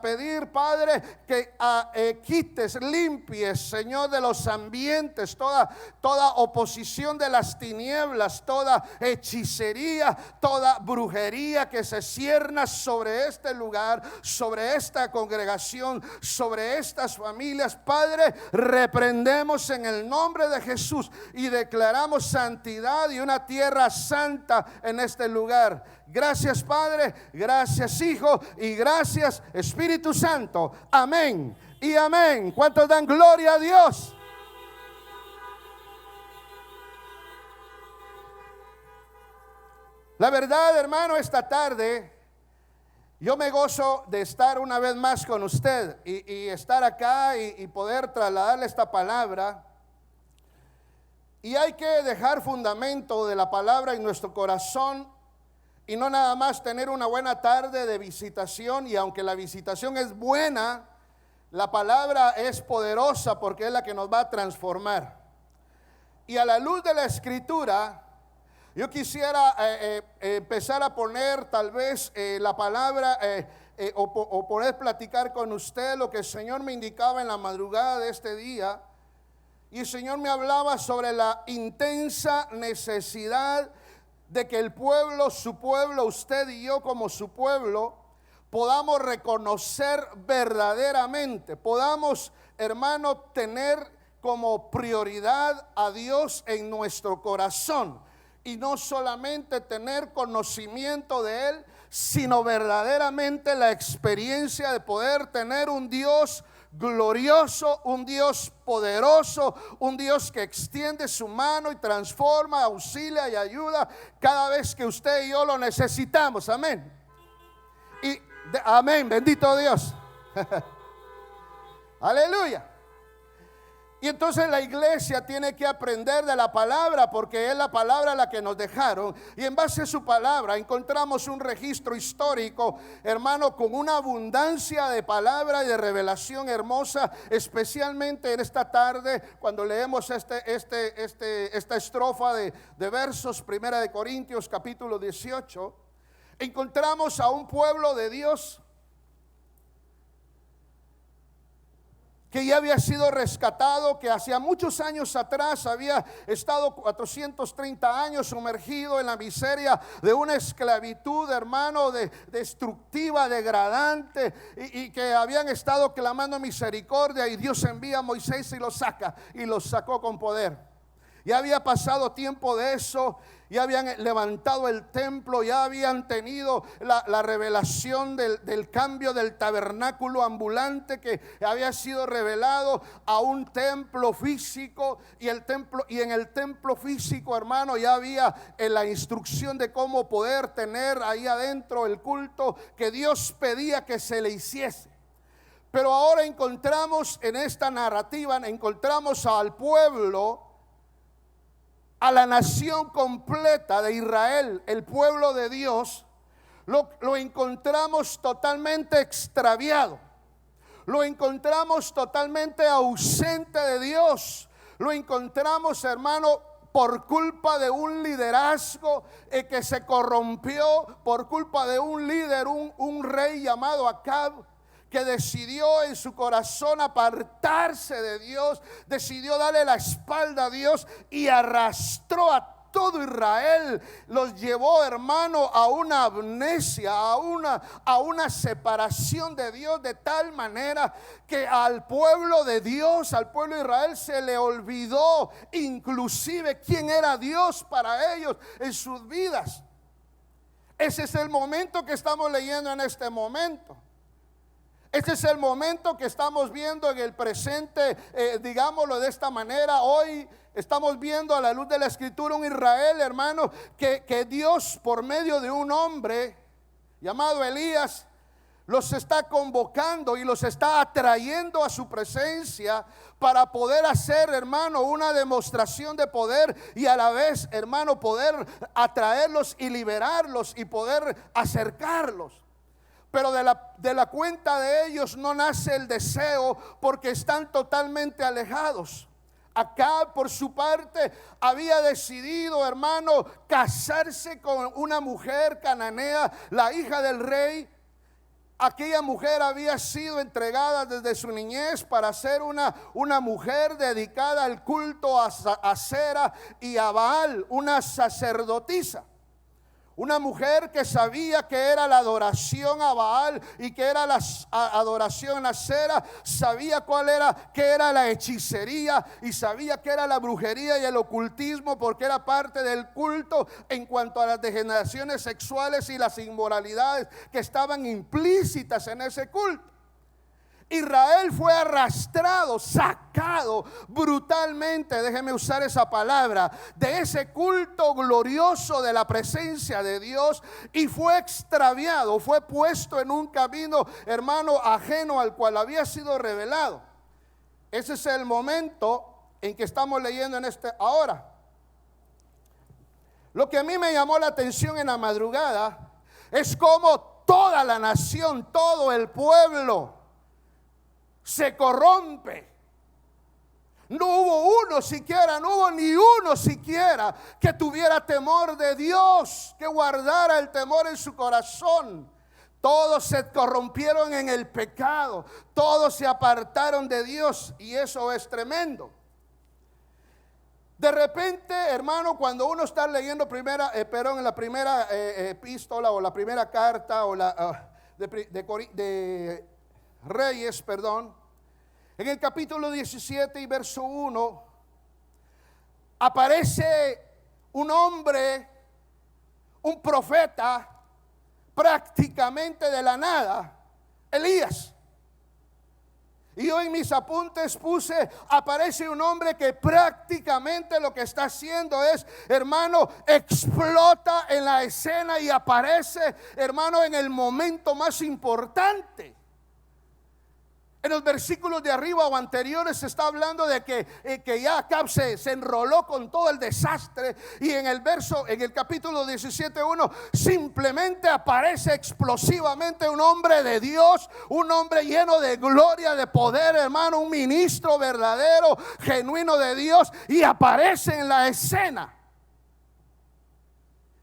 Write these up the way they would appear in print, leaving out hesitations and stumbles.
pedir, Padre, que quites, limpies, Señor, de los ambientes toda oposición de las tinieblas, toda hechicería, toda brujería que se cierna sobre este lugar, sobre esta congregación, sobre estas familias. Padre, reprendemos en el nombre de Jesús y declaramos santidad y una tierra santa en este lugar. Gracias, Padre, gracias, Hijo, y gracias, Espíritu Santo. Amén y amén. ¿Cuántos dan gloria a Dios? La verdad, hermano, esta tarde yo me gozo de estar una vez más con usted y estar acá y poder trasladarle esta palabra. Y hay que dejar fundamento de la palabra en nuestro corazón y no nada más tener una buena tarde de visitación. Y aunque la visitación es buena, la palabra es poderosa porque es la que nos va a transformar. Y a la luz de la Escritura, yo quisiera empezar a poner tal vez la palabra o poder platicar con usted lo que el Señor me indicaba en la madrugada de este día. Y el Señor me hablaba sobre la intensa necesidad de que el pueblo, su pueblo, usted y yo como su pueblo, podamos reconocer verdaderamente, podamos, hermano, tener como prioridad a Dios en nuestro corazón. Y no solamente tener conocimiento de Él, sino verdaderamente la experiencia de poder tener un Dios glorioso, un Dios poderoso, un Dios que extiende su mano y transforma, auxilia y ayuda cada vez que usted y yo lo necesitamos. Amén. Amén, bendito Dios. Aleluya. Y entonces la iglesia tiene que aprender de la palabra, porque es la palabra la que nos dejaron. Y en base a su palabra encontramos un registro histórico, hermano, con una abundancia de palabra y de revelación hermosa, especialmente en esta tarde cuando leemos esta estrofa de versos, 1 de Corintios capítulo 18. Encontramos a un pueblo de Dios que ya había sido rescatado, que hacía muchos años atrás había estado 430 años sumergido en la miseria de una esclavitud, hermano, destructiva, degradante, y que habían estado clamando misericordia, y Dios envía a Moisés y los saca, y los sacó con poder. Ya había pasado tiempo de eso, ya habían levantado el templo, ya habían tenido la revelación del cambio del tabernáculo ambulante que había sido revelado a un templo físico, y en el templo físico, hermano, ya había la instrucción de cómo poder tener ahí adentro el culto que Dios pedía que se le hiciese. Pero ahora encontramos en esta narrativa, encontramos al pueblo, a la nación completa de Israel, el pueblo de Dios, lo encontramos totalmente extraviado. Lo encontramos totalmente ausente de Dios. Lo encontramos, hermano, por culpa de un liderazgo que se corrompió, por culpa de un líder, un rey llamado Acab, que decidió en su corazón apartarse de Dios, decidió darle la espalda a Dios y arrastró a todo Israel. Los llevó, hermano, a una amnesia, a una separación de Dios, de tal manera que al pueblo de Dios, al pueblo de Israel, se le olvidó inclusive quién era Dios para ellos en sus vidas. Ese es el momento que estamos leyendo en este momento. Este es el momento que estamos viendo en el presente, digámoslo de esta manera. Hoy estamos viendo a la luz de la Escritura un Israel, hermano, que Dios, por medio de un hombre llamado Elías, los está convocando y los está atrayendo a su presencia para poder hacer, hermano, una demostración de poder, y a la vez, hermano, poder atraerlos y liberarlos y poder acercarlos. Pero de la cuenta de ellos no nace el deseo, porque están totalmente alejados. Acab, por su parte, había decidido, hermano, casarse con una mujer cananea, la hija del rey aquella mujer había sido entregada desde su niñez para ser una mujer dedicada al culto a Asera y a Baal, una sacerdotisa. Una mujer que sabía que era la adoración a Baal y que era la adoración a Asera, sabía qué era la hechicería y sabía que era la brujería y el ocultismo, porque era parte del culto en cuanto a las degeneraciones sexuales y las inmoralidades que estaban implícitas en ese culto. Israel fue arrastrado, sacado brutalmente, déjeme usar esa palabra, de ese culto glorioso de la presencia de Dios, y fue extraviado, fue puesto en un camino, hermano, ajeno al cual había sido revelado. Ese es el momento en que estamos leyendo en ahora. Lo que a mí me llamó la atención en la madrugada es cómo toda la nación, todo el pueblo se corrompe. No hubo ni uno siquiera que tuviera temor de Dios, que guardara el temor en su corazón. Todos se corrompieron en el pecado, todos se apartaron de Dios, y eso es tremendo. De repente, hermano, cuando uno está leyendo en la primera epístola o la primera carta o de Reyes, perdón, en el capítulo 17 y verso 1, aparece un hombre, un profeta, prácticamente de la nada, Elías. Y yo en mis apuntes aparece un hombre que prácticamente lo que está haciendo es, hermano, explota en la escena y aparece, hermano, en el momento más importante. En los versículos de arriba o anteriores se está hablando de que ya Acab se enroló con todo el desastre, y en el capítulo 17:1 simplemente aparece explosivamente un hombre de Dios, un hombre lleno de gloria, de poder, hermano, un ministro verdadero, genuino de Dios, y aparece en la escena.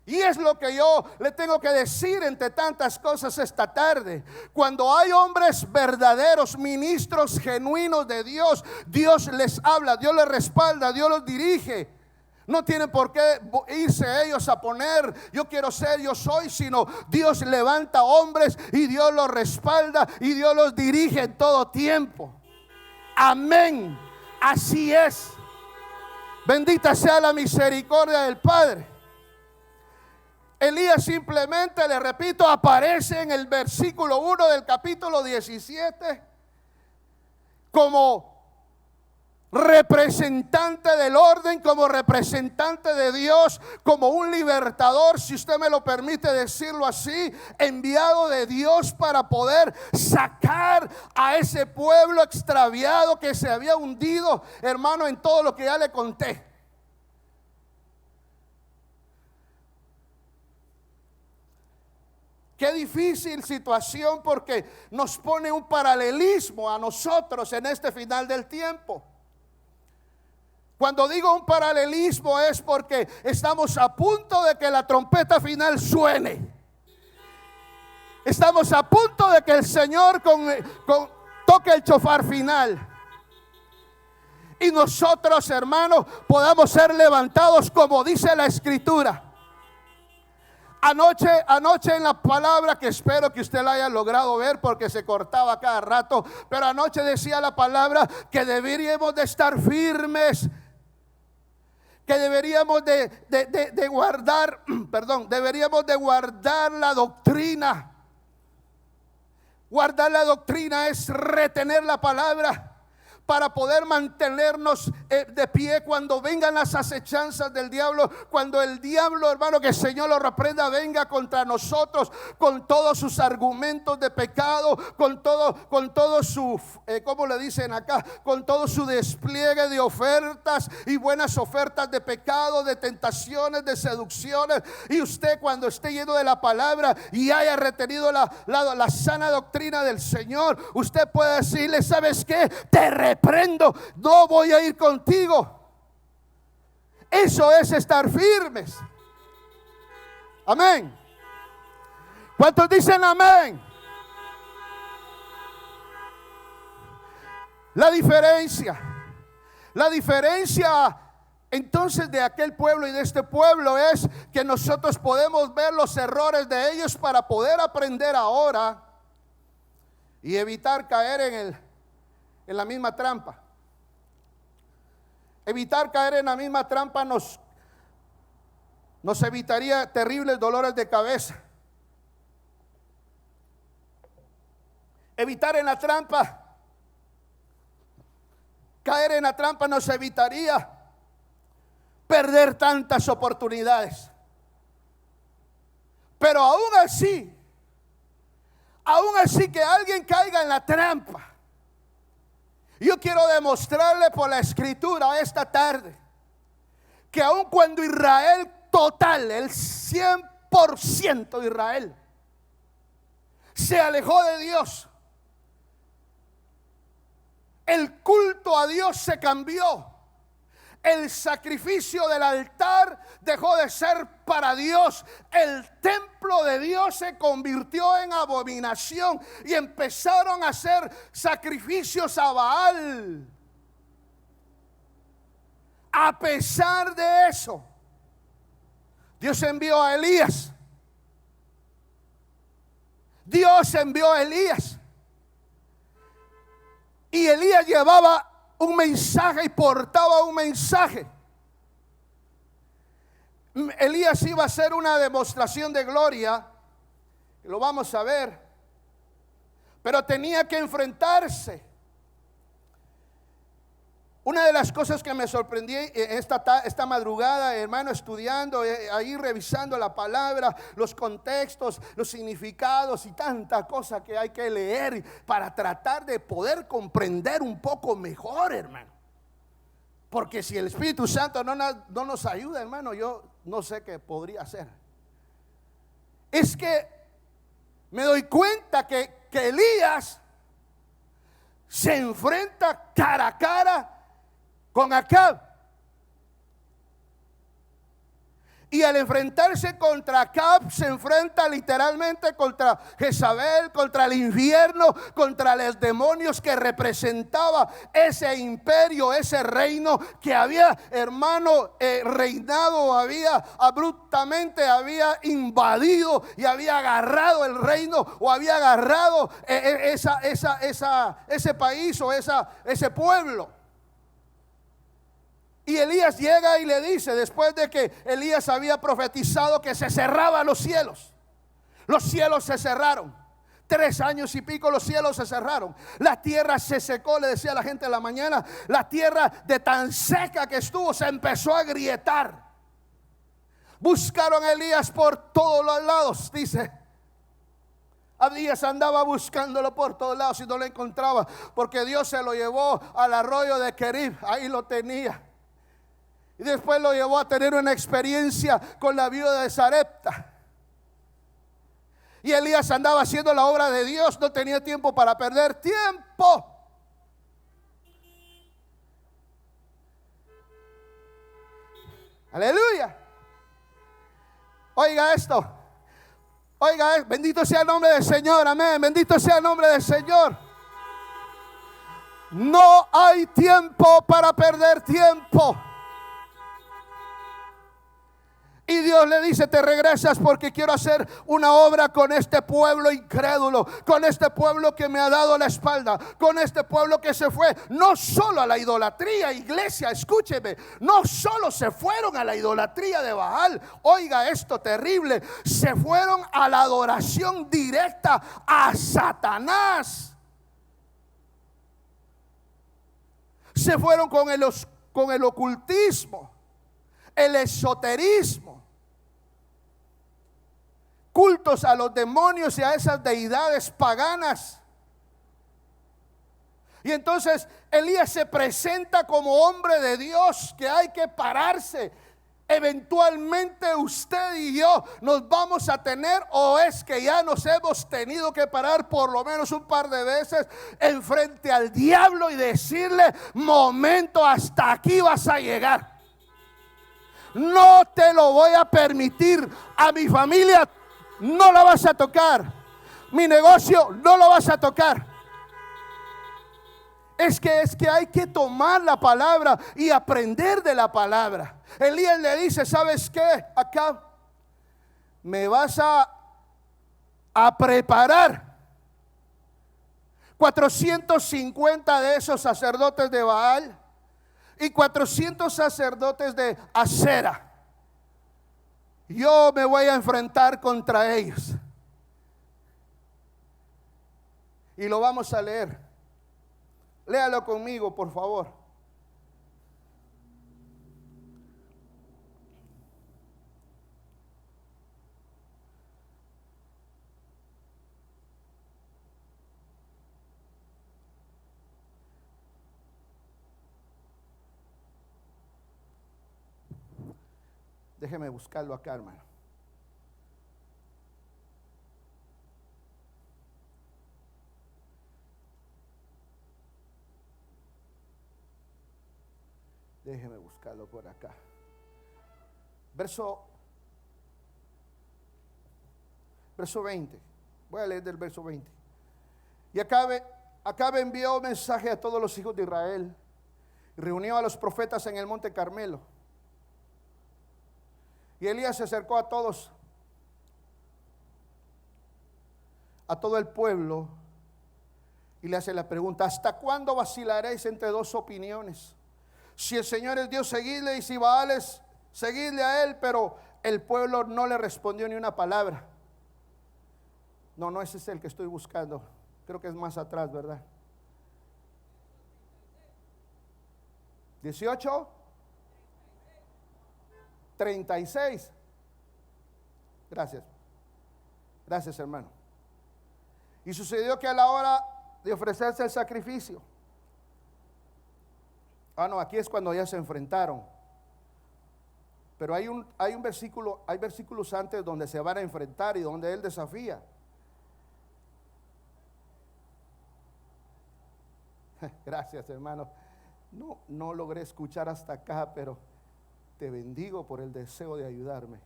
Y es lo que yo le tengo que decir entre tantas cosas esta tarde. Cuando hay hombres verdaderos, ministros genuinos de Dios, Dios les habla, Dios les respalda, Dios los dirige. No tienen por qué irse ellos a poner yo quiero ser, yo soy, sino Dios levanta hombres y Dios los respalda y Dios los dirige en todo tiempo. Amén. Así es. Bendita sea la misericordia del Padre. Elías simplemente, le repito, aparece en el versículo 1 del capítulo 17 como representante del orden, como representante de Dios, como un libertador, si usted me lo permite decirlo así, enviado de Dios para poder sacar a ese pueblo extraviado que se había hundido, hermano, en todo lo que ya le conté. Qué difícil situación, porque nos pone un paralelismo a nosotros en este final del tiempo. Cuando digo un paralelismo es porque estamos a punto de que la trompeta final suene. Estamos a punto de que el Señor toque el chofar final. Y nosotros, hermanos, podamos ser levantados como dice la Escritura. Anoche en la palabra, que espero que usted la haya logrado ver porque se cortaba cada rato, pero anoche decía la palabra que deberíamos de estar firmes, que deberíamos de guardar, deberíamos de guardar la doctrina. Guardar la doctrina es retener la palabra para poder mantenernos de pie cuando vengan las acechanzas del diablo, cuando el diablo, hermano, que el Señor lo reprenda, venga contra nosotros con todos sus argumentos de pecado, con todo su, ¿cómo le dicen acá? Con todo su despliegue de ofertas y buenas ofertas de pecado, de tentaciones, de seducciones. Y usted, cuando esté lleno de la palabra y haya retenido la sana doctrina del Señor, usted puede decirle: ¿sabes qué? Te reprendo, no voy a ir contigo. Eso es estar firmes. Amén. ¿Cuántos dicen amén? La diferencia entonces de aquel pueblo y de este pueblo es que nosotros podemos ver los errores de ellos para poder aprender ahora y evitar caer en la misma trampa. Evitar caer en la misma trampa nos evitaría terribles dolores de cabeza. Evitar en la trampa, caer en la trampa nos evitaría perder tantas oportunidades. Pero aún así que alguien caiga en la trampa, yo quiero demostrarle por la escritura esta tarde que aun cuando Israel total, el 100% de Israel, se alejó de Dios, el culto a Dios se cambió. El sacrificio del altar dejó de ser para Dios. El templo de Dios se convirtió en abominación y empezaron a hacer sacrificios a Baal. A pesar de eso, Dios envió a Elías. Dios envió a Elías. Y Elías llevaba un mensaje y portaba un mensaje. Elías iba a hacer una demostración de gloria, lo vamos a ver, pero tenía que enfrentarse. Una de las cosas que me sorprendí esta madrugada, hermano, estudiando, ahí revisando la palabra, los contextos, los significados y tanta cosa que hay que leer para tratar de poder comprender un poco mejor, hermano. Porque si el Espíritu Santo no nos ayuda, hermano, yo no sé qué podría hacer. Es que me doy cuenta que Elías se enfrenta cara a cara con Acab. Y al enfrentarse contra Acab, se enfrenta literalmente contra Jezabel, contra el infierno, contra los demonios que representaba ese imperio, ese reino que había, hermano, reinado, había abruptamente, había invadido y había agarrado el reino, o había agarrado ese país o ese pueblo. Y Elías llega y le dice, después de que Elías había profetizado que se cerraban los cielos se cerraron. 3 años y pico los cielos se cerraron. La tierra se secó, le decía a la gente en la mañana. La tierra de tan seca que estuvo se empezó a agrietar. Buscaron a Elías por todos los lados, dice. Elías andaba buscándolo por todos lados y no lo encontraba, porque Dios se lo llevó al arroyo de Querib. Ahí lo tenía. Y después lo llevó a tener una experiencia con la viuda de Sarepta. Y Elías andaba haciendo la obra de Dios, no tenía tiempo para perder tiempo. Aleluya. Oiga esto. Oiga, bendito sea el nombre del Señor, amén. Bendito sea el nombre del Señor. No hay tiempo para perder tiempo. Y Dios le dice, te regresas porque quiero hacer una obra con este pueblo incrédulo, con este pueblo que me ha dado la espalda, con este pueblo que se fue no solo a la idolatría. Iglesia, escúcheme, no solo se fueron a la idolatría de Baal, oiga esto terrible, se fueron a la adoración directa a Satanás. Se fueron con el ocultismo, el esoterismo, cultos a los demonios y a esas deidades paganas. Y entonces Elías se presenta como hombre de Dios, que hay que pararse. Eventualmente usted y yo nos vamos a tener, o es que ya nos hemos tenido que parar por lo menos un par de veces enfrente al diablo y decirle, momento, hasta aquí vas a llegar. No te lo voy a permitir. A mi familia no la vas a tocar. Mi negocio no lo vas a tocar. Es que hay que tomar la palabra y aprender de la palabra. Elías le dice, ¿sabes qué? Acá me vas a preparar 450 de esos sacerdotes de Baal y 400 sacerdotes de Acera. Yo me voy a enfrentar contra ellos. Y lo vamos a leer. Léalo conmigo, por favor. Déjeme buscarlo acá, hermano. Déjeme buscarlo por acá. Verso 20. Voy a leer del verso 20. Y Acabe envió un mensaje a todos los hijos de Israel. Y reunió a los profetas en el monte Carmelo. Y Elías se acercó a todos, a todo el pueblo, y le hace la pregunta: ¿hasta cuándo vacilaréis entre dos opiniones? Si el Señor es Dios, seguidle, y si Baal es, seguidle a él. Pero el pueblo no le respondió ni una palabra. No, ese es el que estoy buscando. Creo que es más atrás, ¿verdad? 18, 36. Gracias, hermano. Y sucedió que a la hora de ofrecerse el sacrificio, aquí es cuando ya se enfrentaron. Pero hay un versículo, hay versículos antes donde se van a enfrentar y donde él desafía. Gracias, hermano. No logré escuchar hasta acá, pero te bendigo por el deseo de ayudarme.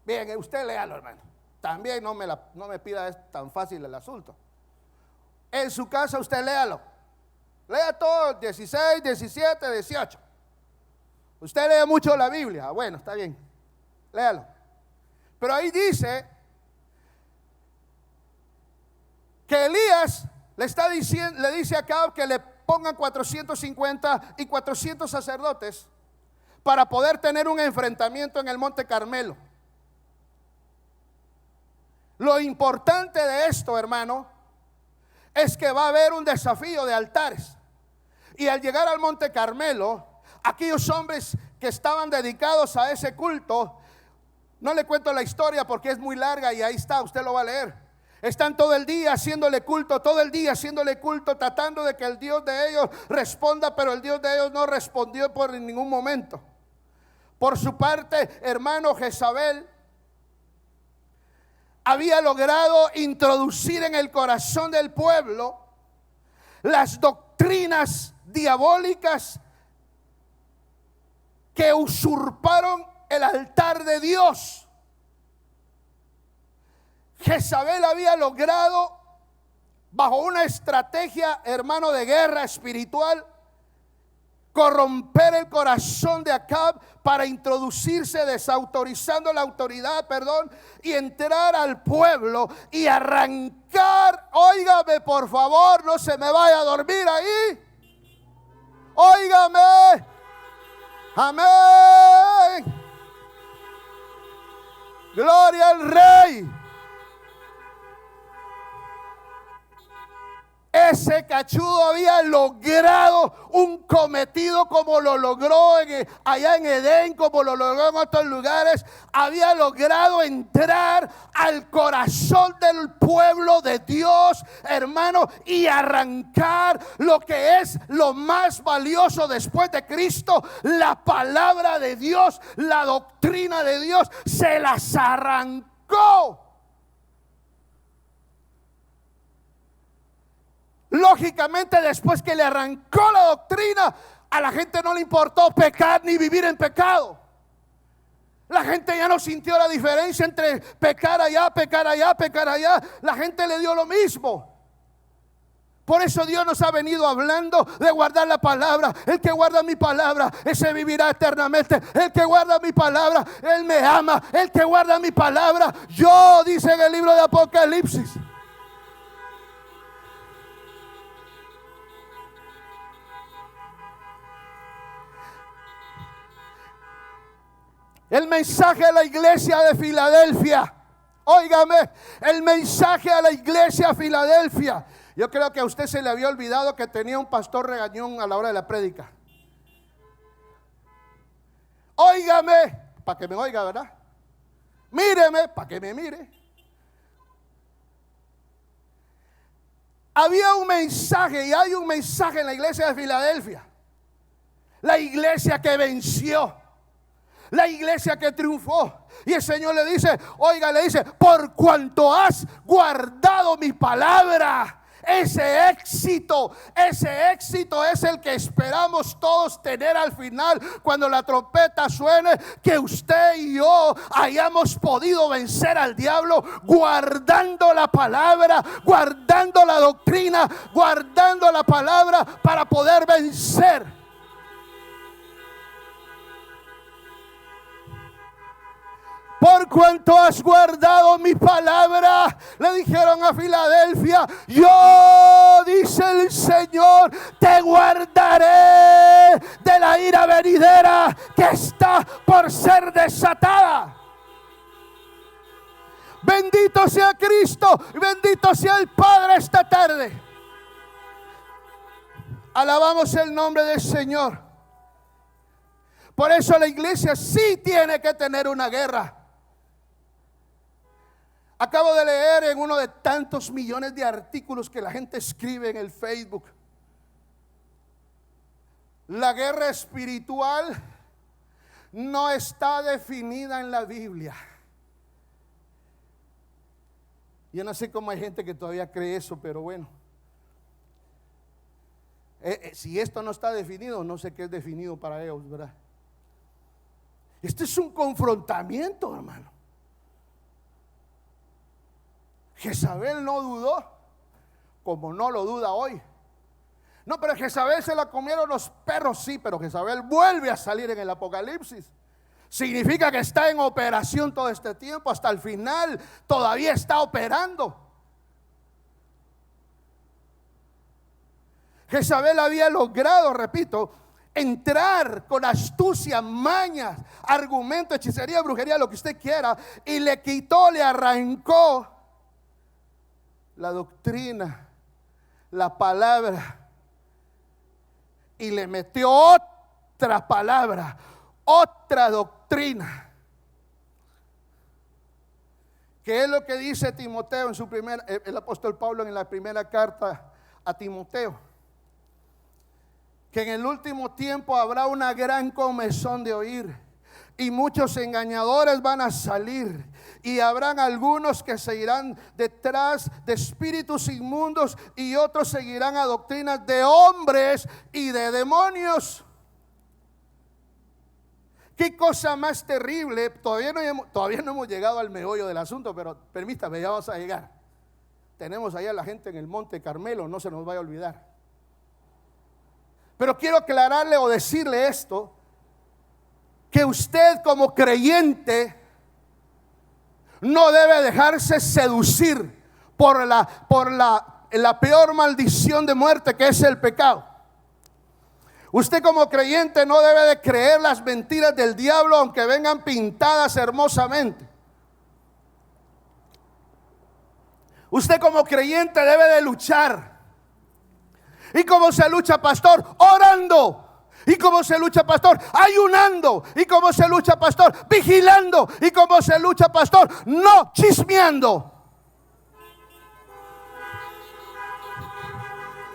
Bien, usted léalo, hermano. También no me pida, es tan fácil el asunto. En su casa usted léalo. Lea todo, 16, 17, 18. Usted lee mucho la Biblia. Bueno, está bien. Léalo. Pero ahí dice que Elías le dice a Acab que le pongan 450 y 400 sacerdotes para poder tener un enfrentamiento en el monte Carmelo. Lo importante de esto, hermano, es que va a haber un desafío de altares. Y al llegar al monte Carmelo, aquellos hombres que estaban dedicados a ese culto, no le cuento la historia porque es muy larga y ahí está, usted lo va a leer. Están todo el día haciéndole culto, tratando de que el Dios de ellos responda, pero el Dios de ellos no respondió por ningún momento. Por su parte, hermano, Jezabel había logrado introducir en el corazón del pueblo las doctrinas diabólicas que usurparon el altar de Dios. Jezabel había logrado, bajo una estrategia, hermano, de guerra espiritual, corromper el corazón de Acab para introducirse, desautorizando la autoridad, y entrar al pueblo y arrancar. Óigame, por favor, no se me vaya a dormir ahí. Óigame. Amén. Gloria al Rey. Ese cachudo había logrado un cometido como lo logró allá en Edén, como lo logró en otros lugares. Había logrado entrar al corazón del pueblo de Dios, hermano, y arrancar lo que es lo más valioso después de Cristo, la palabra de Dios, la doctrina de Dios. Se las arrancó. Lógicamente, después que le arrancó la doctrina, a la gente no le importó pecar ni vivir en pecado. La gente ya no sintió la diferencia entre pecar allá, pecar allá, pecar allá. La gente le dio lo mismo. Por eso Dios nos ha venido hablando de guardar la palabra. El que guarda mi palabra, ese vivirá eternamente. El que guarda mi palabra, Él me ama. El que guarda mi palabra, yo, dice en el libro de Apocalipsis. El mensaje a la iglesia de Filadelfia. Óigame, el mensaje a la iglesia de Filadelfia. Yo creo que a usted se le había olvidado que tenía un pastor regañón a la hora de la prédica. Óigame, para que me oiga, ¿verdad? Míreme, para que me mire. Había un mensaje y hay un mensaje en la iglesia de Filadelfia. La iglesia que venció. La iglesia que triunfó. Y el Señor le dice, oiga, le dice, por cuanto has guardado mi palabra. Ese éxito es el que esperamos todos tener al final, cuando la trompeta suene, que usted y yo hayamos podido vencer al diablo guardando la palabra, guardando la doctrina, guardando la palabra para poder vencer. Por cuanto has guardado mi palabra, le dijeron a Filadelfia, yo, dice el Señor, te guardaré de la ira venidera que está por ser desatada. Bendito sea Cristo, bendito sea el Padre esta tarde. Alabamos el nombre del Señor. Por eso la iglesia sí tiene que tener una guerra. Acabo de leer en uno de tantos millones de artículos que la gente escribe en el Facebook. La guerra espiritual no está definida en la Biblia. Yo no sé cómo hay gente que todavía cree eso, pero bueno. Si esto no está definido, no sé qué es definido para ellos, ¿verdad? Este es un confrontamiento, hermano. Jezabel no dudó, como no lo duda hoy. No, pero Jezabel se la comieron los perros, sí, pero Jezabel vuelve a salir en el Apocalipsis. Significa que está en operación todo este tiempo, hasta el final todavía está operando. Jezabel había logrado, repito, entrar con astucia, mañas, argumentos, hechicería, brujería, lo que usted quiera, y le quitó, le arrancó la doctrina, la palabra, y le metió otra palabra, otra doctrina. ¿Qué es lo que dice Timoteo en su el apóstol Pablo en la primera carta a Timoteo? Que en el último tiempo habrá una gran comezón de oír, y muchos engañadores van a salir, y habrán algunos que se irán detrás de espíritus inmundos, y otros seguirán a doctrinas de hombres y de demonios. Qué cosa más terrible. Todavía no hemos llegado al meollo del asunto, pero permítame, ya vamos a llegar. Tenemos allá la gente en el Monte Carmelo, no se nos vaya a olvidar. Pero quiero aclararle o decirle esto, que usted como creyente no debe dejarse seducir por la peor maldición de muerte, que es el pecado. Usted como creyente no debe de creer las mentiras del diablo, aunque vengan pintadas hermosamente. Usted como creyente debe de luchar. ¿Y cómo se lucha, pastor? Orando. ¿Y cómo se lucha, pastor? Ayunando. ¿Y cómo se lucha, pastor? Vigilando. ¿Y cómo se lucha, pastor? No chismeando.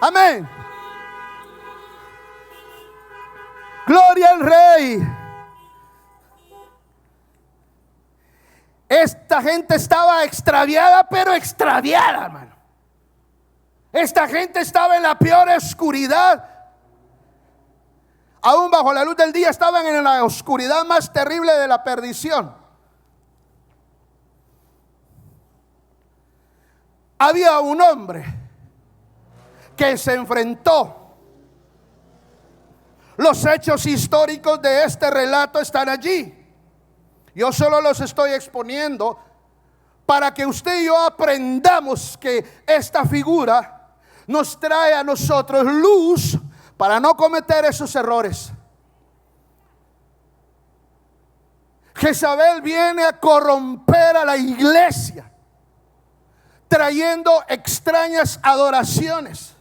Amén. Gloria al Rey. Esta gente estaba extraviada, pero extraviada, hermano. Esta gente estaba en la peor oscuridad. Aún bajo la luz del día estaban en la oscuridad más terrible de la perdición. Había un hombre que se enfrentó. Los hechos históricos de este relato están allí. Yo solo los estoy exponiendo para que usted y yo aprendamos que esta figura nos trae a nosotros luz para no cometer esos errores. Jezabel viene a corromper a la iglesia, trayendo extrañas adoraciones,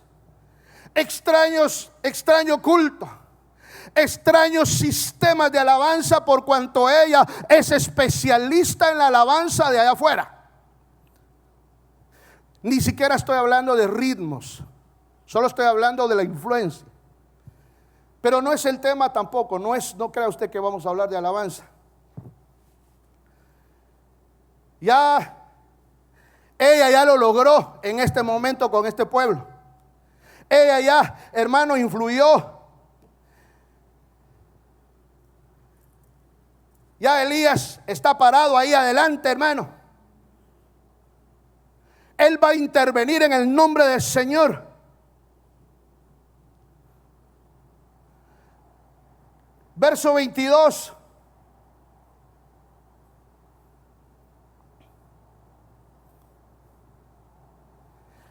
extraño culto, extraños sistemas de alabanza, por cuanto ella es especialista en la alabanza de allá afuera. Ni siquiera estoy hablando de ritmos, solo estoy hablando de la influencia. Pero no es el tema tampoco, no crea usted que vamos a hablar de alabanza. Ella ya lo logró en este momento con este pueblo. Ella ya, hermano, influyó. Ya Elías está parado ahí adelante, hermano. Él va a intervenir en el nombre del Señor. Verso 22.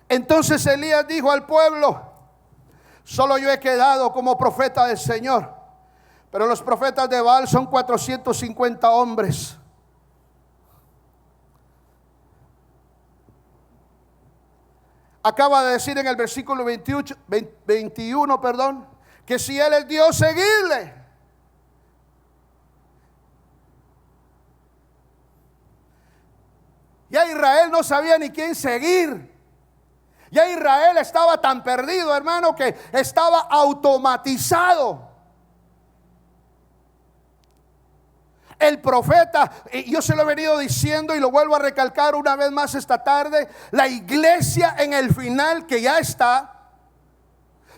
Entonces Elías dijo al pueblo: solo yo he quedado como profeta del Señor, pero los profetas de Baal son 450 hombres. Acaba de decir en el versículo 21, que si Él es Dios, seguidle. Ya Israel no sabía ni quién seguir. Ya Israel estaba tan perdido, hermano, que estaba automatizado. El profeta, y yo se lo he venido diciendo y lo vuelvo a recalcar una vez más esta tarde, la iglesia en el final que ya está,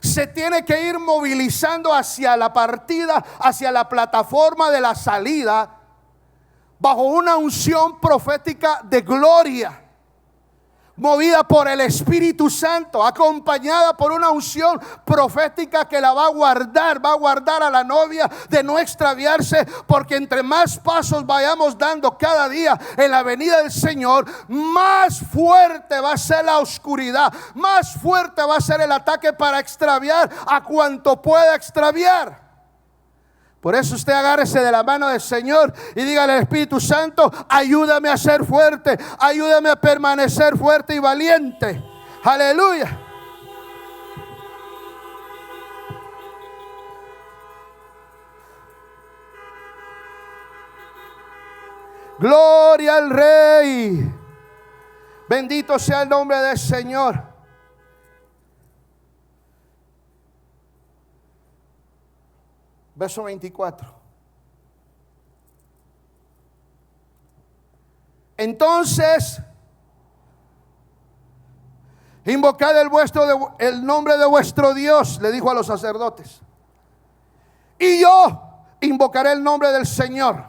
se tiene que ir movilizando hacia la partida, hacia la plataforma de la salida, bajo una unción profética de gloria, movida por el Espíritu Santo, acompañada por una unción profética que la va a guardar a la novia de no extraviarse, porque entre más pasos vayamos dando cada día en la venida del Señor, más fuerte va a ser la oscuridad, más fuerte va a ser el ataque para extraviar a cuanto pueda extraviar. Por eso usted agárrese de la mano del Señor y dígale al Espíritu Santo: ayúdame a ser fuerte, ayúdame a permanecer fuerte y valiente. Aleluya. Gloria al Rey. Bendito sea el nombre del Señor. Verso 24. Entonces, invocad el nombre de vuestro Dios, le dijo a los sacerdotes, y yo invocaré el nombre del Señor.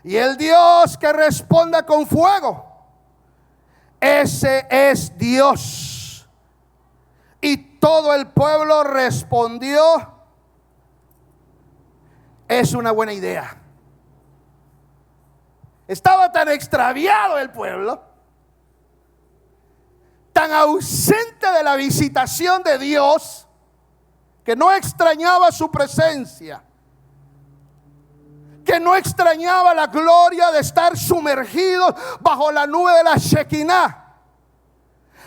Y el Dios que responda con fuego, ese es Dios. Y todo el pueblo respondió: es una buena idea. Estaba tan extraviado el pueblo, tan ausente de la visitación de Dios, que no extrañaba su presencia, que no extrañaba la gloria de estar sumergido bajo la nube de la Shekinah.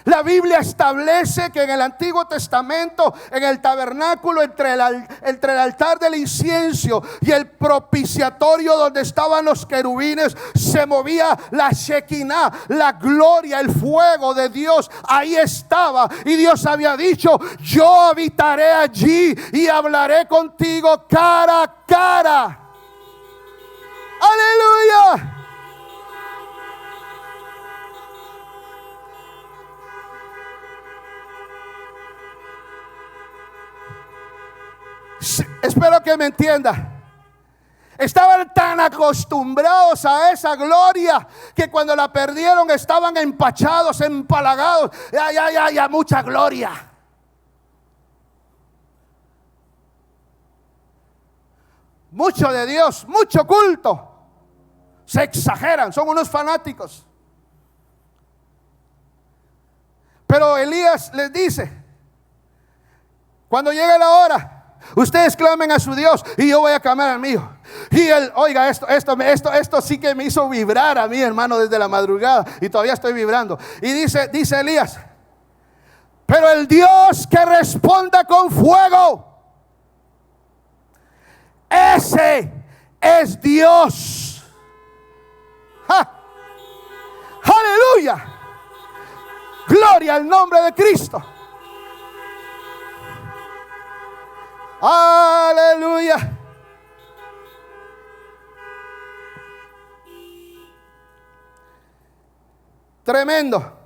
La Biblia establece que en el Antiguo Testamento, en el tabernáculo, entre el altar del incienso y el propiciatorio donde estaban los querubines, se movía la Shekinah, la gloria, el fuego de Dios. Ahí estaba, y Dios había dicho: yo habitaré allí y hablaré contigo cara a cara. Aleluya. Espero que me entienda. Estaban tan acostumbrados a esa gloria que cuando la perdieron estaban empachados, empalagados. Ya, mucha gloria. Mucho de Dios, mucho culto. Se exageran, son unos fanáticos. Pero Elías les dice: cuando llegue la hora, ustedes clamen a su Dios y yo voy a clamar al mío. Y él, oiga, esto sí que me hizo vibrar a mí, hermano, desde la madrugada, y todavía estoy vibrando. Y dice Elías: pero el Dios que responda con fuego, ese es Dios. ¡Ja! ¡Aleluya! Gloria al nombre de Cristo. Aleluya. Tremendo.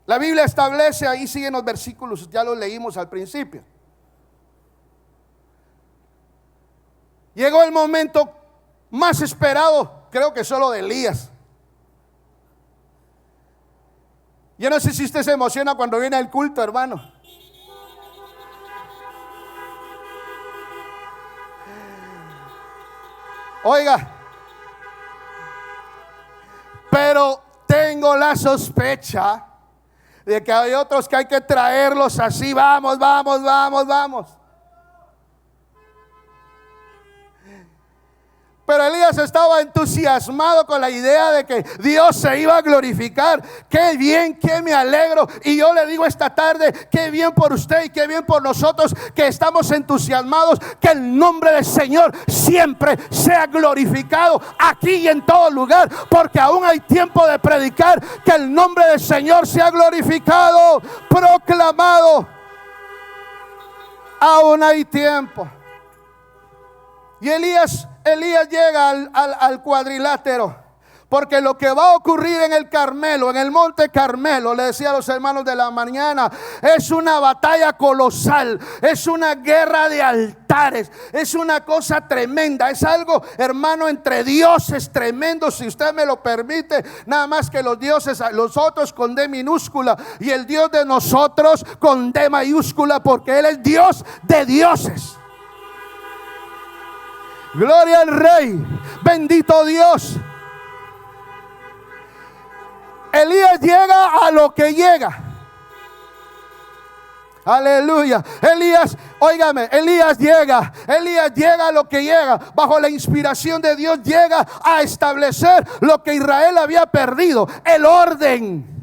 La Biblia establece, ahí siguen los versículos, ya los leímos al principio. Llegó el momento más esperado, creo que solo de Elías. Yo no sé si usted se emociona cuando viene al culto, hermano. Oiga, pero tengo la sospecha de que hay otros que hay que traerlos así. Vamos. Pero Elías estaba entusiasmado con la idea de que Dios se iba a glorificar. Qué bien, qué me alegro. Y yo le digo esta tarde, qué bien por usted y qué bien por nosotros que estamos entusiasmados. Que el nombre del Señor siempre sea glorificado aquí y en todo lugar. Porque aún hay tiempo de predicar que el nombre del Señor sea glorificado, proclamado. Aún hay tiempo. Y Elías llega al cuadrilátero, porque lo que va a ocurrir en el Carmelo, en el monte Carmelo, le decía a los hermanos de la mañana, es una batalla colosal, es una guerra de altares, es una cosa tremenda, es algo, hermano, entre dioses tremendo, si usted me lo permite. Nada más que los dioses, los otros con D minúscula, y el Dios de nosotros con D mayúscula, porque Él es Dios de dioses. Gloria al Rey, bendito Dios. Elías llega a lo que llega. Aleluya. Elías llega a lo que llega. Bajo la inspiración de Dios llega a establecer lo que Israel había perdido, el orden.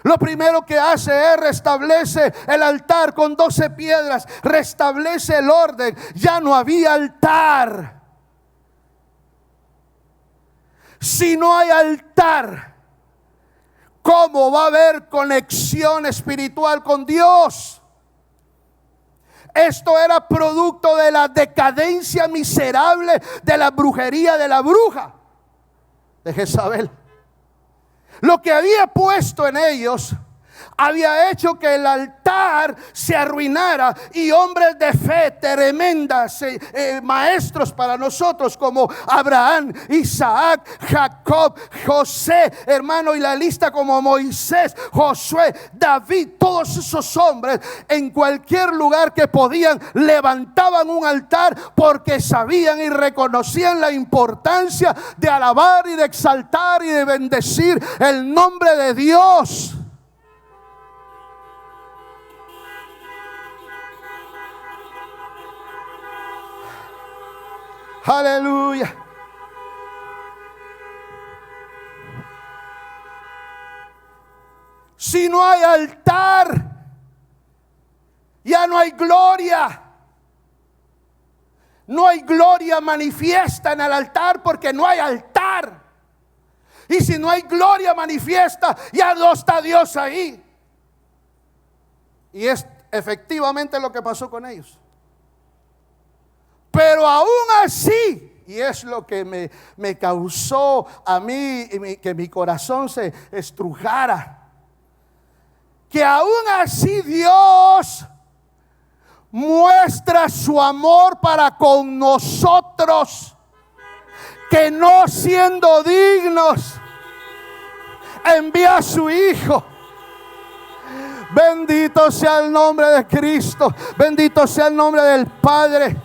Lo primero que hace es restablece el altar con 12 piedras, restablece el orden. Ya no había altar. Si no hay altar, ¿cómo va a haber conexión espiritual con Dios? Esto era producto de la decadencia miserable de la brujería de la bruja de Jezabel. Lo que había puesto en ellos había hecho que el altar se arruinara, y hombres de fe tremendas, maestros para nosotros como Abraham, Isaac, Jacob, José, hermano, y la lista como Moisés, Josué, David, todos esos hombres en cualquier lugar que podían levantaban un altar, porque sabían y reconocían la importancia de alabar y de exaltar y de bendecir el nombre de Dios. Aleluya. Si no hay altar, ya no hay gloria. No hay gloria manifiesta en el altar, porque no hay altar. Y si no hay gloria manifiesta, ya no está Dios ahí. Y es efectivamente lo que pasó con ellos. Pero aún así, y es lo que me causó a mí que mi corazón se estrujara, que aún así Dios muestra su amor para con nosotros, que no siendo dignos, envía a su Hijo. Bendito sea el nombre de Cristo, bendito sea el nombre del Padre.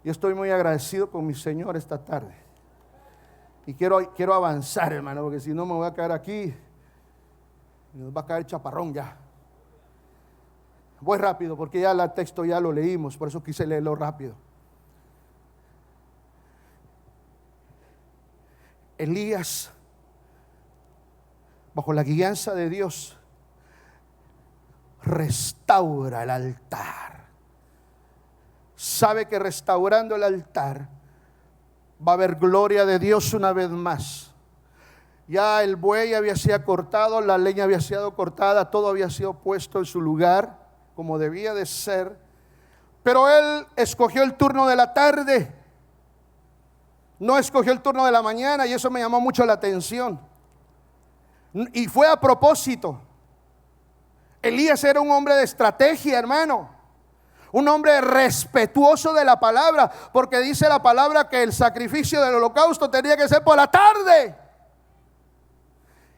Yo estoy muy agradecido con mi Señor esta tarde. Y quiero avanzar, hermano, porque si no me voy a caer aquí y nos va a caer chaparrón ya. Voy rápido porque ya el texto ya lo leímos, por eso quise leerlo rápido. Elías, bajo la guianza de Dios, restaura el altar. Sabe que restaurando el altar va a haber gloria de Dios una vez más. Ya el buey había sido cortado, la leña había sido cortada, todo había sido puesto en su lugar como debía de ser. Pero él escogió el turno de la tarde, no escogió el turno de la mañana, y eso me llamó mucho la atención. Y fue a propósito. Elías era un hombre de estrategia, hermano. Un hombre respetuoso de la palabra, porque dice la palabra que el sacrificio del holocausto tenía que ser por la tarde.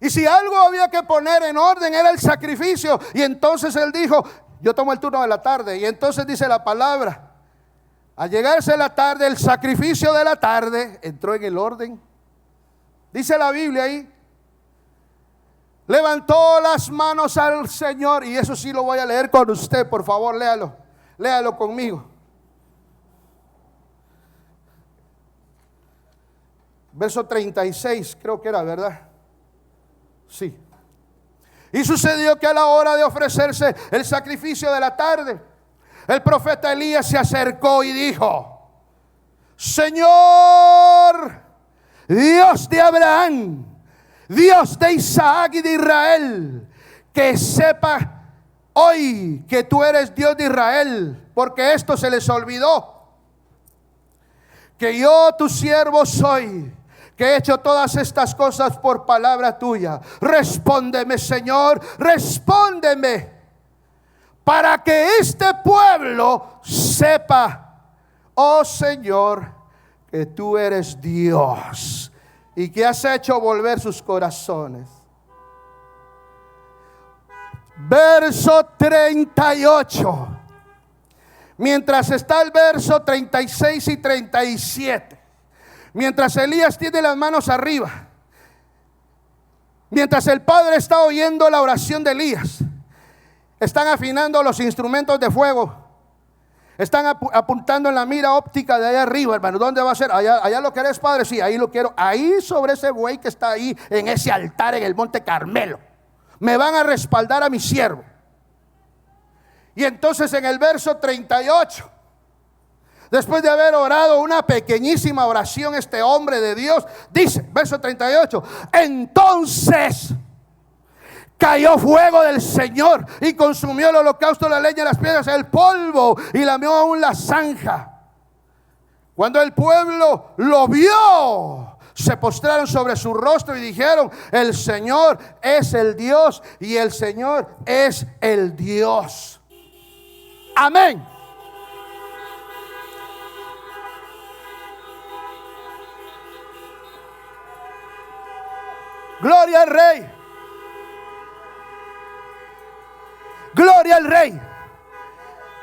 Y si algo había que poner en orden era el sacrificio. Y entonces él dijo, yo tomo el turno de la tarde. Y entonces dice la palabra, al llegarse la tarde, el sacrificio de la tarde entró en el orden. Dice la Biblia ahí, levantó las manos al Señor. Y eso sí lo voy a leer con usted, por favor, léalo. Léalo conmigo. Verso 36, creo que era, ¿verdad? Sí. Y sucedió que a la hora de ofrecerse el sacrificio de la tarde, el profeta Elías se acercó y dijo: Señor, Dios de Abraham, Dios de Isaac y de Israel, que sepa hoy que tú eres Dios de Israel, porque esto se les olvidó, que yo tu siervo soy, que he hecho todas estas cosas por palabra tuya. Respóndeme, Señor, respóndeme, para que este pueblo sepa, oh Señor, que tú eres Dios y que has hecho volver sus corazones. Verso 38. Mientras está el verso 36 y 37, mientras Elías tiene las manos arriba, mientras el Padre está oyendo la oración de Elías, están afinando los instrumentos de fuego, están apuntando en la mira óptica de allá arriba, hermano. ¿Dónde va a ser? Allá lo querés, Padre. Sí, ahí lo quiero. Ahí sobre ese buey que está ahí en ese altar en el Monte Carmelo. Me van a respaldar a mi siervo. Y entonces en el verso 38, después de haber orado una pequeñísima oración, este hombre de Dios dice, verso 38, entonces cayó fuego del Señor y consumió el holocausto, la leña, las piedras, el polvo, y lamió aún la zanja. Cuando el pueblo lo vio, se postraron sobre su rostro y dijeron: el Señor es el Dios y el Señor es el Dios. Amén. Gloria al Rey. Gloria al Rey.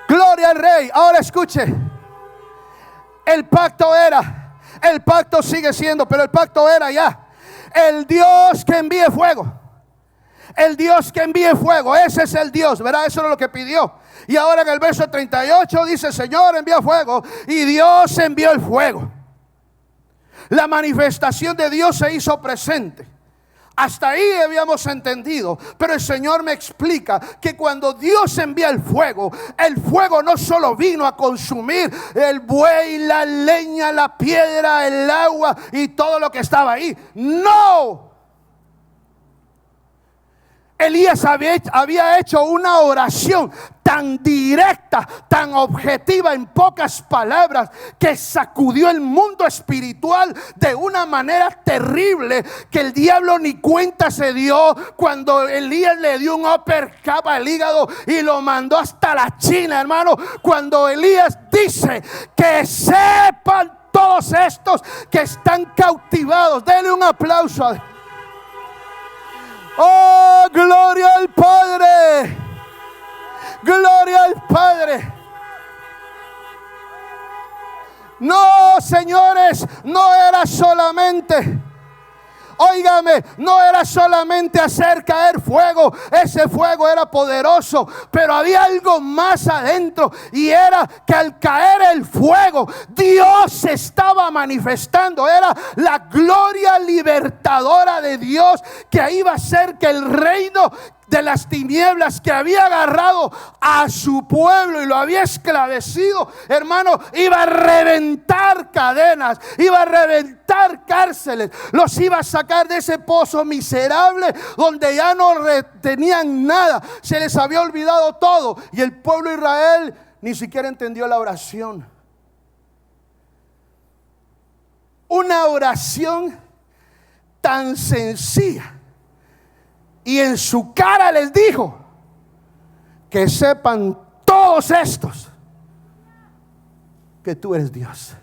Gloria al Rey. Ahora escuche. El pacto sigue siendo, pero el pacto era ya el Dios que envíe fuego. El Dios que envíe fuego, ese es el Dios, ¿verdad? Eso es lo que pidió. Y ahora en el verso 38 dice: Señor, envía fuego. Y Dios envió el fuego. La manifestación de Dios se hizo presente. Hasta ahí habíamos entendido, pero el Señor me explica que cuando Dios envía el fuego no solo vino a consumir el buey, la leña, la piedra, el agua y todo lo que estaba ahí. No. Elías había hecho una oración tan directa, tan objetiva, en pocas palabras, que sacudió el mundo espiritual de una manera terrible, que el diablo ni cuenta se dio cuando Elías le dio un uppercut al hígado y lo mandó hasta la China, hermano. Cuando Elías dice: que sepan todos estos que están cautivados. Denle un aplauso a... Oh, gloria al Padre. Gloria al Padre. No, señores, no era solamente, óigame, no era solamente hacer caer fuego. Ese fuego era poderoso, pero había algo más adentro, y era que al caer el fuego, Dios se estaba manifestando. Era la gloria libertadora de Dios, que iba a hacer que el reino de las tinieblas, que había agarrado a su pueblo y lo había esclavecido, hermano, iba a reventar cadenas, iba a reventar cárceles, los iba a sacar de ese pozo miserable donde ya no tenían nada, se les había olvidado todo. Y el pueblo de Israel ni siquiera entendió la oración. Una oración tan sencilla. Y en su cara les dijo: que sepan todos estos que tú eres Dios.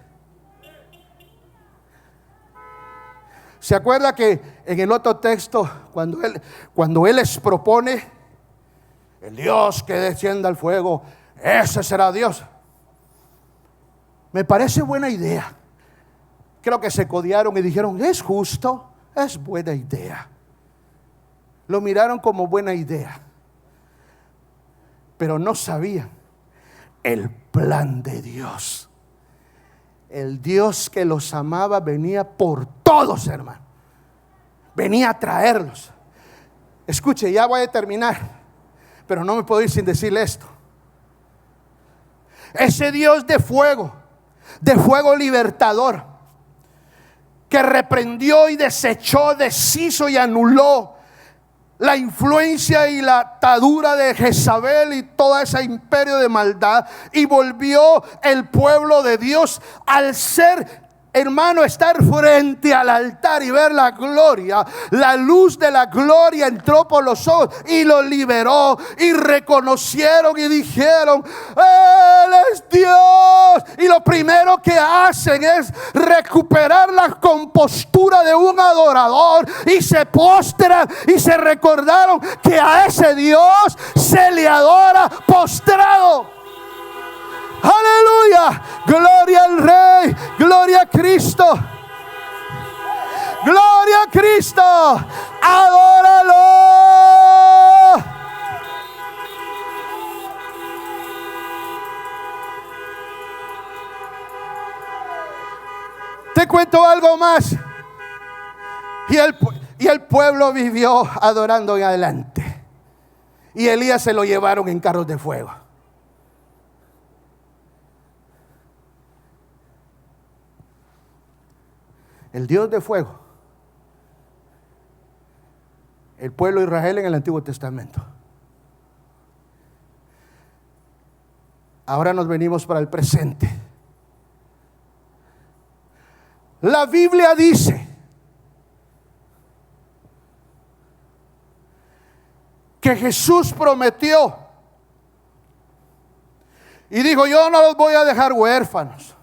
¿Se acuerda que en el otro texto, cuando él les propone el Dios que descienda al fuego, ese será Dios? Me parece buena idea. Creo que se codearon y dijeron: es justo, es buena idea. Lo miraron como buena idea, pero no sabían el plan de Dios. El Dios que los amaba venía por todos, hermano. Venía a traerlos. Escuche, ya voy a terminar, pero no me puedo ir sin decirle esto. Ese Dios de fuego libertador, que reprendió y desechó, deshizo y anuló la influencia y la atadura de Jezabel y todo ese imperio de maldad, y volvió el pueblo de Dios al ser, hermano, estar frente al altar y ver la gloria. La luz de la gloria entró por los ojos y lo liberó, y reconocieron y dijeron: Él es Dios. Y lo primero que hacen es recuperar la compostura de un adorador, y se postran y se recordaron que a ese Dios se le adora postrado. Aleluya, gloria al Rey, gloria a Cristo, gloria a Cristo, adóralo. Te cuento algo más. Y el pueblo vivió adorando en adelante, y Elías se lo llevaron en carros de fuego. El Dios de fuego, el pueblo de Israel en el Antiguo Testamento. Ahora nos venimos para el presente. La Biblia dice que Jesús prometió y dijo: yo no los voy a dejar huérfanos.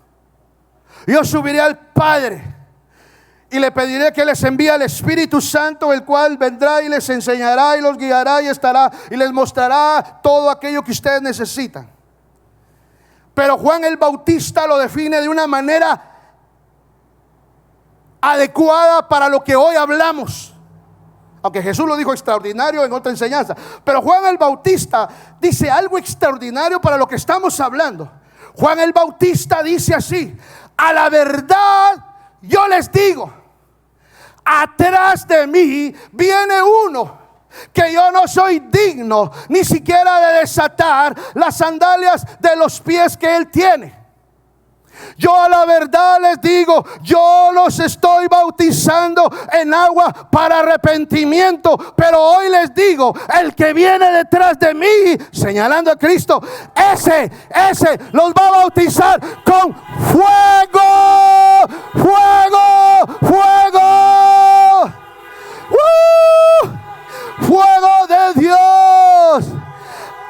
Yo subiré al Padre y le pediré que les envíe al Espíritu Santo, el cual vendrá y les enseñará y los guiará y estará y les mostrará todo aquello que ustedes necesitan. Pero Juan el Bautista lo define de una manera adecuada para lo que hoy hablamos, aunque Jesús lo dijo extraordinario en otra enseñanza. Pero Juan el Bautista dice algo extraordinario para lo que estamos hablando. Juan el Bautista dice así: a la verdad yo les digo, atrás de mí viene uno que yo no soy digno ni siquiera de desatar las sandalias de los pies que él tiene. Yo a la verdad les digo, yo los estoy bautizando en agua para arrepentimiento, pero hoy les digo, el que viene detrás de mí, señalando a Cristo, ese los va a bautizar con fuego, fuego, fuego, fuego de Dios.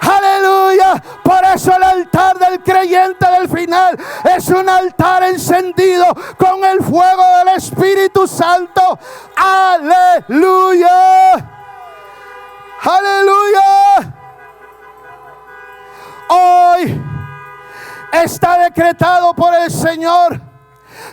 Aleluya. Por eso el altar del creyente del final es un altar encendido con el fuego del Espíritu Santo. Aleluya. Aleluya. Hoy está decretado por el Señor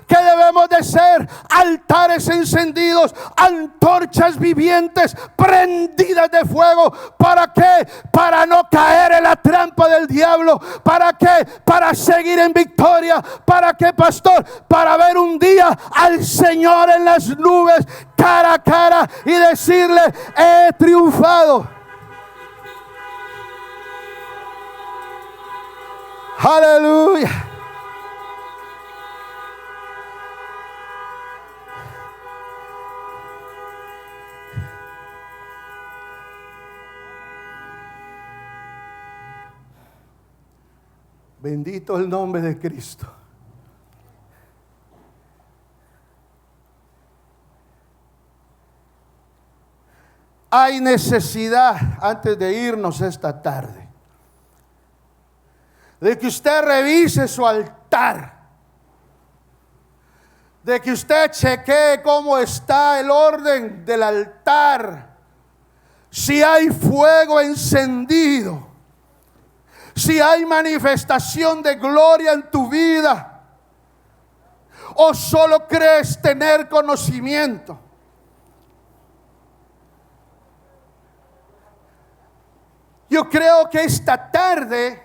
que debemos de ser altares encendidos, antorchas vivientes, prendidas de fuego. ¿Para qué? Para no caer en la trampa del diablo. ¿Para qué? Para seguir en victoria. ¿Para qué, pastor? Para ver un día al Señor en las nubes, cara a cara, y decirle, he triunfado. Aleluya. Bendito el nombre de Cristo. Hay necesidad, antes de irnos esta tarde, de que usted revise su altar, de que usted chequee cómo está el orden del altar, si hay fuego encendido, si hay manifestación de gloria en tu vida, o solo crees tener conocimiento. Yo creo que esta tarde,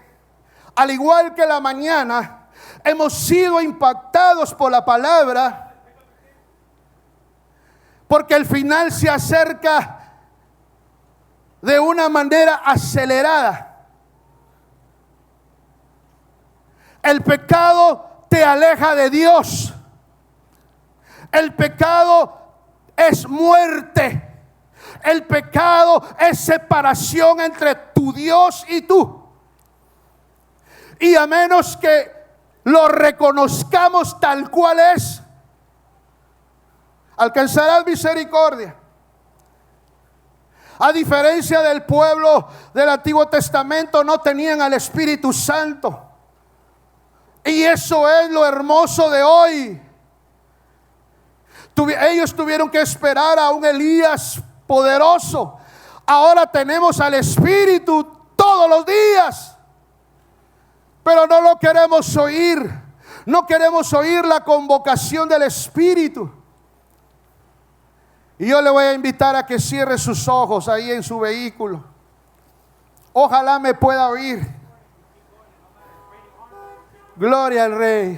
al igual que la mañana, hemos sido impactados por la palabra, porque el final se acerca de una manera acelerada. El pecado te aleja de Dios. El pecado es muerte. El pecado es separación entre tu Dios y tú. Y a menos que lo reconozcamos tal cual es, alcanzarás misericordia. A diferencia del pueblo del Antiguo Testamento, no tenían al Espíritu Santo. Y eso es lo hermoso de hoy. Ellos tuvieron que esperar a un Elías poderoso. Ahora tenemos al Espíritu todos los días, pero no lo queremos oír. No queremos oír la convocación del Espíritu. Y yo le voy a invitar a que cierre sus ojos ahí en su vehículo. Ojalá me pueda oír. Gloria al Rey.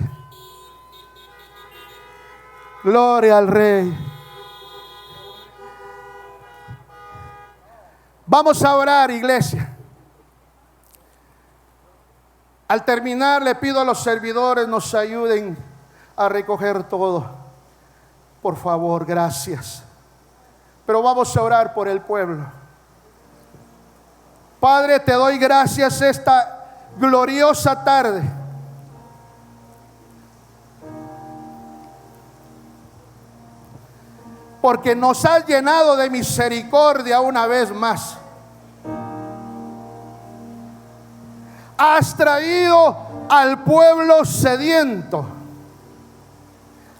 Gloria al Rey. Vamos a orar, iglesia. Al terminar, le pido a los servidores nos ayuden a recoger todo. Por favor, gracias. Pero vamos a orar por el pueblo. Padre, te doy gracias esta gloriosa tarde. Porque nos has llenado de misericordia una vez más. Has traído al pueblo sediento.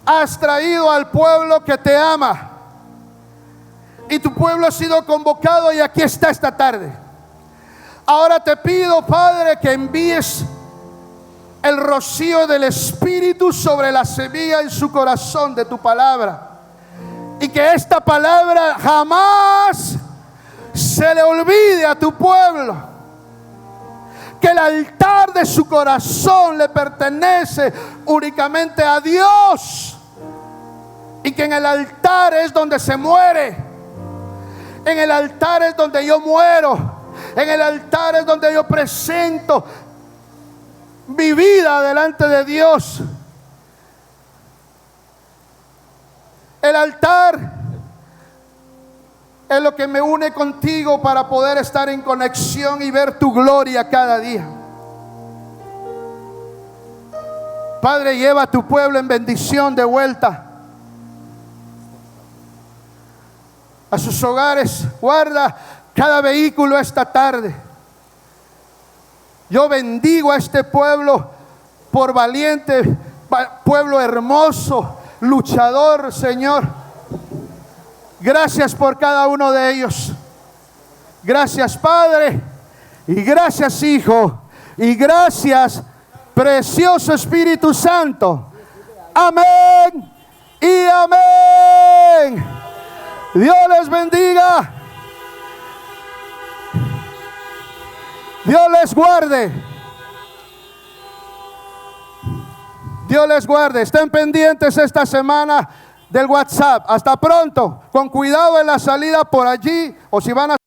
Has traído al pueblo que te ama. Y tu pueblo ha sido convocado y aquí está esta tarde. Ahora te pido, Padre, que envíes el rocío del Espíritu sobre la semilla en su corazón de tu palabra. Y que esta palabra jamás se le olvide a tu pueblo. Que el altar de su corazón le pertenece únicamente a Dios. Y que en el altar es donde se muere. En el altar es donde yo muero. En el altar es donde yo presento mi vida delante de Dios. El altar es lo que me une contigo para poder estar en conexión y ver tu gloria cada día. Padre, lleva a tu pueblo en bendición de vuelta a sus hogares. Guarda cada vehículo esta tarde. Yo bendigo a este pueblo por valiente, pueblo hermoso, luchador, Señor. Gracias por cada uno de ellos. Gracias, Padre, y gracias, Hijo, y gracias, precioso Espíritu Santo. Amén y amén. Dios les bendiga. Dios les guarde. Dios les guarde. Estén pendientes esta semana del WhatsApp. Hasta pronto. Con cuidado en la salida por allí, o si van a